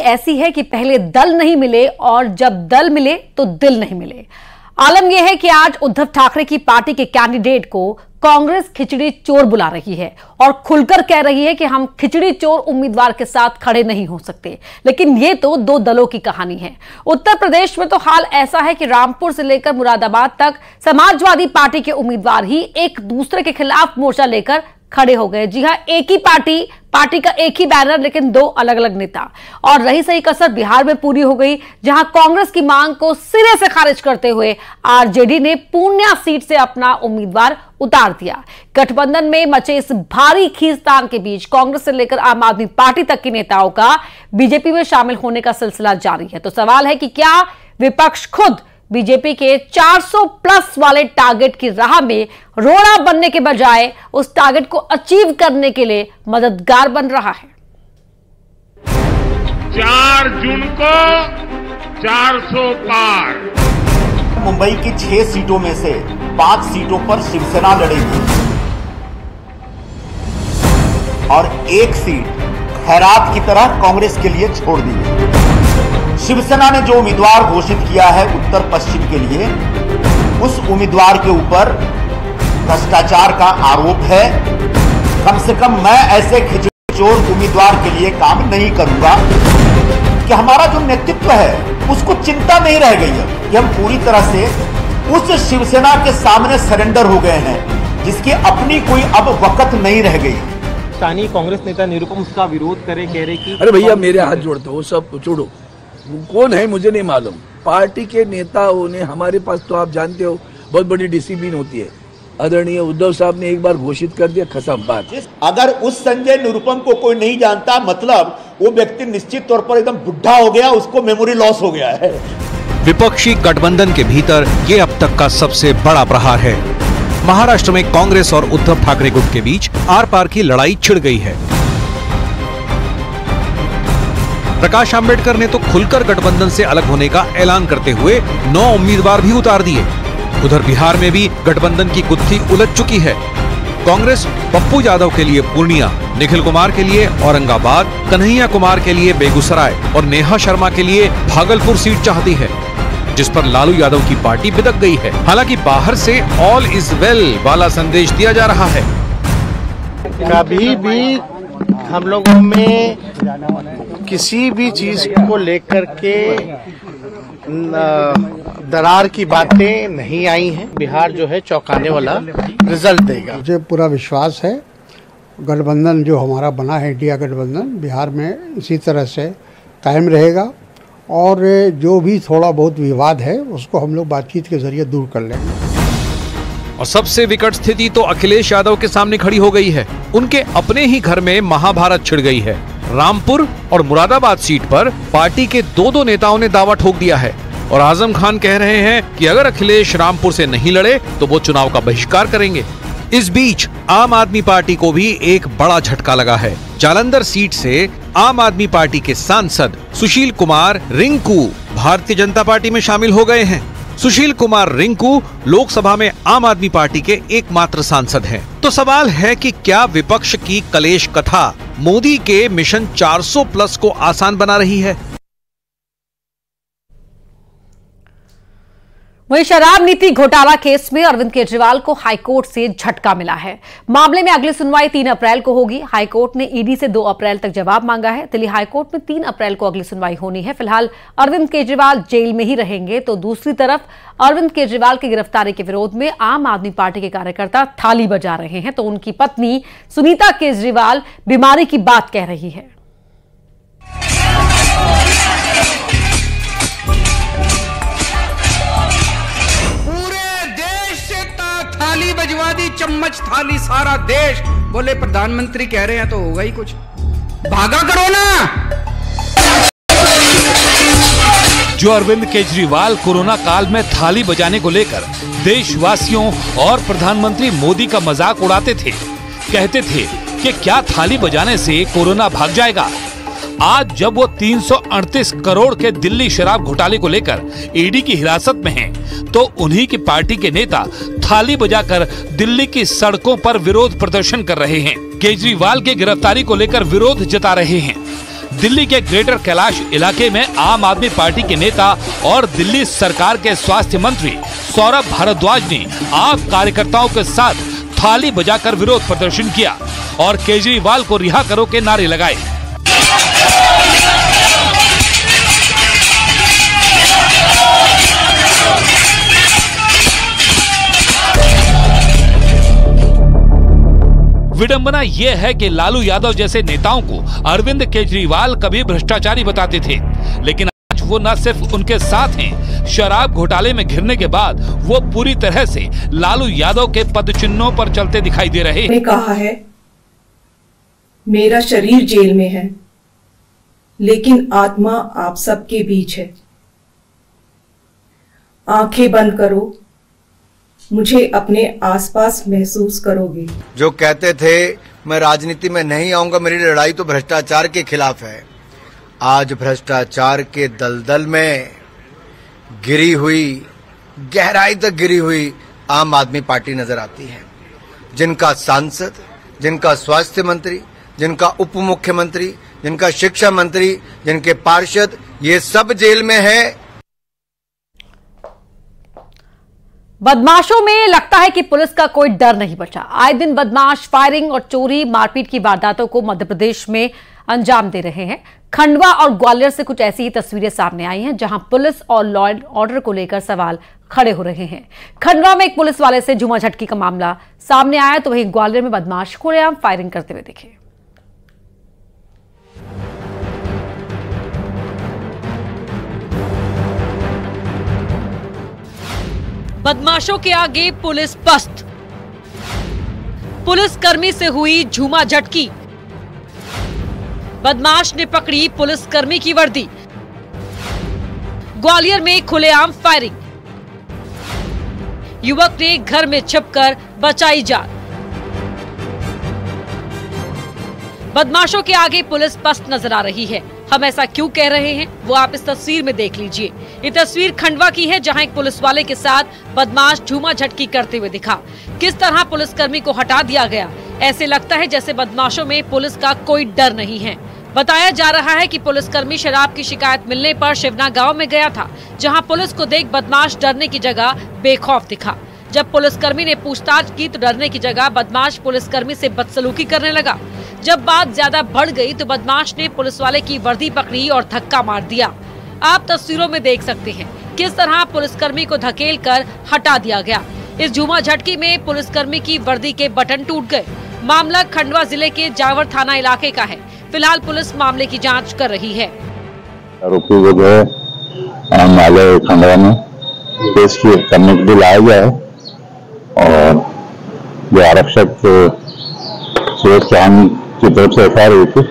ऐसी है कि पहले दल नहीं मिले और जब दल मिले तो दिल नहीं मिले। आलम यह है कि आज उद्धव ठाकरे की पार्टी के कैंडिडेट को कांग्रेस खिचड़ी चोर बुला रही है और खुलकर कह रही है कि हम खिचड़ी चोर उम्मीदवार के साथ खड़े नहीं हो सकते। लेकिन ये तो दो दलों की कहानी है। उत्तर प्रदेश में तो हाल ऐसा है कि रामपुर से लेकर मुरादाबाद तक समाजवादी पार्टी के उम्मीदवार ही एक दूसरे के खिलाफ मोर्चा लेकर खड़े हो गए। जी हां, एक ही पार्टी का एक ही बैनर, लेकिन दो अलग अलग नेता। और रही सही कसर बिहार में पूरी हो गई, जहां कांग्रेस की मांग को सिरे से खारिज करते हुए आरजेडी ने पूर्णिया सीट से अपना उम्मीदवार उतार दिया। गठबंधन में मचे इस भारी खींचतान के बीच कांग्रेस से लेकर आम आदमी पार्टी तक के नेताओं का बीजेपी में शामिल होने का सिलसिला जारी है। तो सवाल है कि क्या विपक्ष खुद बीजेपी के 400 प्लस वाले टारगेट की राह में रोड़ा बनने के बजाय उस टारगेट को अचीव करने के लिए मददगार बन रहा है। 4 जून को 400 पार। मुंबई की 6 सीटों में से 5 सीटों पर शिवसेना लड़ेगी और 1 सीट खैरात की तरह कांग्रेस के लिए छोड़ दी है। शिवसेना ने जो उम्मीदवार घोषित किया है उत्तर पश्चिम के लिए, उस उम्मीदवार के ऊपर भ्रष्टाचार का आरोप है। कम से कम मैं ऐसे खिचड़ी चोर उम्मीदवार के लिए काम नहीं करूंगा कि हमारा जो नेतृत्व है उसको चिंता नहीं रह गई है कि हम पूरी तरह से उस शिवसेना के सामने सरेंडर हो गए हैं जिसकी अपनी कोई अब वक्त नहीं रह गई। स्थानीय कांग्रेस नेता निरुपम उसका विरोध करे, कह रहे कि अरे भैया मेरे हाथ जोड़ते हो, सब छोड़ो, कौन है मुझे नहीं मालूम। पार्टी के नेताओं ने, हमारे पास तो आप जानते हो बहुत बड़ी डिसिप्लिन होती है। आदरणीय उद्धव साहब ने एक बार घोषित कर दिया, खत्म बात। अगर उस संजय निरुपम को कोई नहीं जानता, मतलब वो व्यक्ति निश्चित तौर पर एकदम बुढ़ा हो गया, उसको मेमोरी लॉस हो गया है। विपक्षी गठबंधन के भीतर ये अब तक का सबसे बड़ा प्रहार है। महाराष्ट्र में कांग्रेस और उद्धव ठाकरे गुट के बीच आर पार की लड़ाई छिड़ गई है। प्रकाश आंबेडकर ने तो खुलकर गठबंधन से अलग होने का ऐलान करते हुए 9 उम्मीदवार भी उतार दिए। उधर बिहार में भी गठबंधन की गुत्थी उलझ चुकी है। कांग्रेस पप्पू यादव के लिए पूर्णिया, निखिल कुमार के लिए औरंगाबाद, कन्हैया कुमार के लिए बेगूसराय और नेहा शर्मा के लिए भागलपुर सीट चाहती है, जिस पर लालू यादव की पार्टी बिदक गई है। हालांकि बाहर से ऑल इज वेल वाला संदेश दिया जा रहा है। कभी भी हम लोगों में किसी भी चीज को लेकर के दरार की बातें नहीं आई हैं। बिहार जो है चौंकाने वाला रिजल्ट देगा। मुझे पूरा विश्वास है गठबंधन जो हमारा बना है, इंडिया गठबंधन, बिहार में इसी तरह से कायम रहेगा और जो भी थोड़ा बहुत विवाद है उसको हम लोग बातचीत के जरिए दूर कर लेंगे। और सबसे विकट स्थिति तो अखिलेश यादव के सामने खड़ी हो गई है। उनके अपने ही घर में महाभारत छिड़ गई है। रामपुर और मुरादाबाद सीट पर पार्टी के 2 नेताओं ने दावा ठोक दिया है और आजम खान कह रहे हैं कि अगर अखिलेश रामपुर से नहीं लड़े तो वो चुनाव का बहिष्कार करेंगे। इस बीच आम आदमी पार्टी को भी एक बड़ा झटका लगा है। जालंधर सीट से आम आदमी पार्टी के सांसद सुशील कुमार रिंकू भारतीय जनता पार्टी में शामिल हो गए हैं। सुशील कुमार रिंकू लोकसभा में आम आदमी पार्टी के एकमात्र सांसद हैं। तो सवाल है कि क्या विपक्ष की कलेश कथा मोदी के मिशन 400 प्लस को आसान बना रही है? वहीं शराब नीति घोटाला केस में अरविंद केजरीवाल को हाईकोर्ट से झटका मिला है। मामले में अगली सुनवाई 3 अप्रैल को होगी। हाईकोर्ट ने ईडी से 2 अप्रैल तक जवाब मांगा है। दिल्ली हाईकोर्ट में 3 अप्रैल को अगली सुनवाई होनी है। फिलहाल अरविंद केजरीवाल जेल में ही रहेंगे, तो दूसरी तरफ अरविंद केजरीवाल की गिरफ्तारी के विरोध में आम आदमी पार्टी के कार्यकर्ता थाली बजा रहे हैं, तो उनकी पत्नी सुनीता केजरीवाल बीमारी की बात कह रही है। थाली बजवा दी, चम्मच थाली सारा देश। बोले प्रधानमंत्री कह रहे हैं तो होगा ही कुछ, भागा करो ना। जो अरविंद केजरीवाल कोरोना काल में थाली बजाने को लेकर देशवासियों और प्रधानमंत्री मोदी का मजाक उड़ाते थे, कहते थे कि क्या थाली बजाने से कोरोना भाग जाएगा। आज जब वो 338 करोड़ के दिल्ली शराब घोटाले को लेकर ईडी की हिरासत में हैं, तो उन्हीं की पार्टी के नेता थाली बजाकर दिल्ली की सड़कों पर विरोध प्रदर्शन कर रहे हैं। केजरीवाल के गिरफ्तारी को लेकर विरोध जता रहे हैं। दिल्ली के ग्रेटर कैलाश इलाके में आम आदमी पार्टी के नेता और दिल्ली सरकार के स्वास्थ्य मंत्री सौरभ भारद्वाज ने आप कार्यकर्ताओं के साथ थाली बजाकर विरोध प्रदर्शन किया और केजरीवाल को रिहा करो के नारे लगाए। विडंबना यह है कि लालू यादव जैसे नेताओं को अरविंद केजरीवाल कभी भ्रष्टाचारी बताते थे, लेकिन आज वो न सिर्फ उनके साथ हैं, शराब घोटाले में घिरने के बाद वो पूरी तरह से लालू यादव के पदचिन्हों पर चलते दिखाई दे रहे हैं। मैंने कहा है मेरा शरीर जेल में है, लेकिन आत्मा आप सबके बीच है। आंखें बंद करो, मुझे अपने आसपास महसूस करोगे। जो कहते थे मैं राजनीति में नहीं आऊंगा, मेरी लड़ाई तो भ्रष्टाचार के खिलाफ है, आज भ्रष्टाचार के दलदल में गिरी हुई, गहराई तक गिरी हुई आम आदमी पार्टी नजर आती है, जिनका सांसद, जिनका स्वास्थ्य मंत्री, जिनका उप मुख्यमंत्री, जिनका शिक्षा मंत्री, जिनके पार्षद, ये सब जेल में है। बदमाशों में लगता है कि पुलिस का कोई डर नहीं बचा। आए दिन बदमाश फायरिंग और चोरी मारपीट की वारदातों को मध्य प्रदेश में अंजाम दे रहे हैं। खंडवा और ग्वालियर से कुछ ऐसी ही तस्वीरें सामने आई हैं, जहां पुलिस और लॉ एंड ऑर्डर को लेकर सवाल खड़े हो रहे हैं। खंडवा में एक पुलिस वाले से झूमाझटकी का मामला सामने आया, तो वहीं ग्वालियर में बदमाश खुलेआम फायरिंग करते हुए दिखे। बदमाशों के आगे पुलिस पस्त, पुलिसकर्मी से हुई झूमाझटकी, बदमाश ने पकड़ी पुलिसकर्मी की वर्दी। ग्वालियर में खुलेआम फायरिंग, युवक ने घर में छिपकर बचाई जान। बदमाशों के आगे पुलिस पस्त नजर आ रही है। हम ऐसा क्यों कह रहे हैं वो आप इस तस्वीर में देख लीजिए। ये तस्वीर खंडवा की है, जहां एक पुलिस वाले के साथ बदमाश झूमाझटकी करते हुए दिखा। किस तरह पुलिसकर्मी को हटा दिया गया, ऐसे लगता है जैसे बदमाशों में पुलिस का कोई डर नहीं है। बताया जा रहा है कि पुलिसकर्मी शराब की शिकायत मिलने पर शिवना गांव में गया था, जहां पुलिस को देख बदमाश डरने की जगह बेखौफ दिखा। जब पुलिसकर्मी ने पूछताछ की तो डरने की जगह बदमाश पुलिसकर्मी से बदसलूकी करने लगा। जब बात ज्यादा बढ़ गई तो बदमाश ने पुलिस वाले की वर्दी पकड़ी और धक्का मार दिया। आप तस्वीरों में देख सकते हैं किस तरह पुलिसकर्मी को धकेल कर हटा दिया गया। इस झूमाझटकी में पुलिसकर्मी की वर्दी के बटन टूट गए। मामला खंडवा जिले के जावर थाना इलाके का है। फिलहाल पुलिस मामले की जांच कर रही है। आरोपी को जो है न्यायालय खंडवा में पेश करने के लिए लाया गया है और जो आरक्षक सुरेश चौहान की तरफ से एफआईआर हुई थी,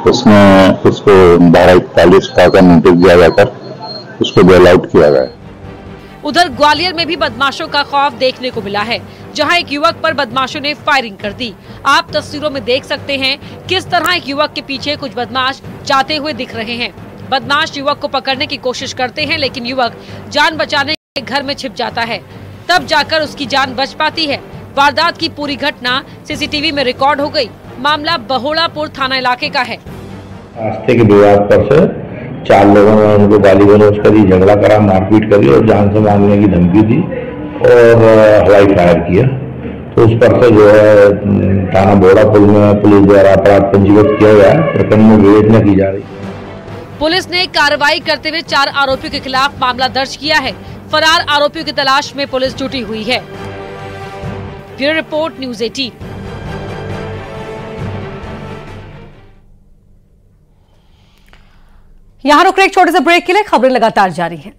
उसमें उसको 1241 का नोटिस दिया जाकर उसको बेल आउट किया गया। उधर ग्वालियर में भी बदमाशों का खौफ देखने को मिला है, जहां एक युवक पर बदमाशों ने फायरिंग कर दी। आप तस्वीरों में देख सकते हैं किस तरह एक युवक के पीछे कुछ बदमाश जाते हुए दिख रहे हैं। बदमाश युवक को पकड़ने की कोशिश करते हैं, लेकिन युवक जान बचाने के घर में छिप जाता है, तब जाकर उसकी जान बच पाती है। वारदात की पूरी घटना सीसीटीवी में रिकॉर्ड हो गई। मामला बहोड़ापुर थाना इलाके का है। रास्ते के विवाद पर से 4 लोगों ने उनको गाली गलौज करी, झगड़ा करा, मारपीट करी और जान से मारने की धमकी दी और हवाई फायर किया। तो उस पर से जो है थाना बहोड़ापुर में पुलिस द्वारा अपराध पंजीकृत किया गया, प्रकरण में विवेचना की जा रही है। पुलिस ने कार्रवाई करते हुए 4 आरोपियों के खिलाफ मामला दर्ज किया है। फरार आरोपियों की तलाश में पुलिस जुटी हुई है। Bureau report, news 18। यहां रुक रहे एक छोटे से ब्रेक के लिए, खबरें लगातार जारी हैं।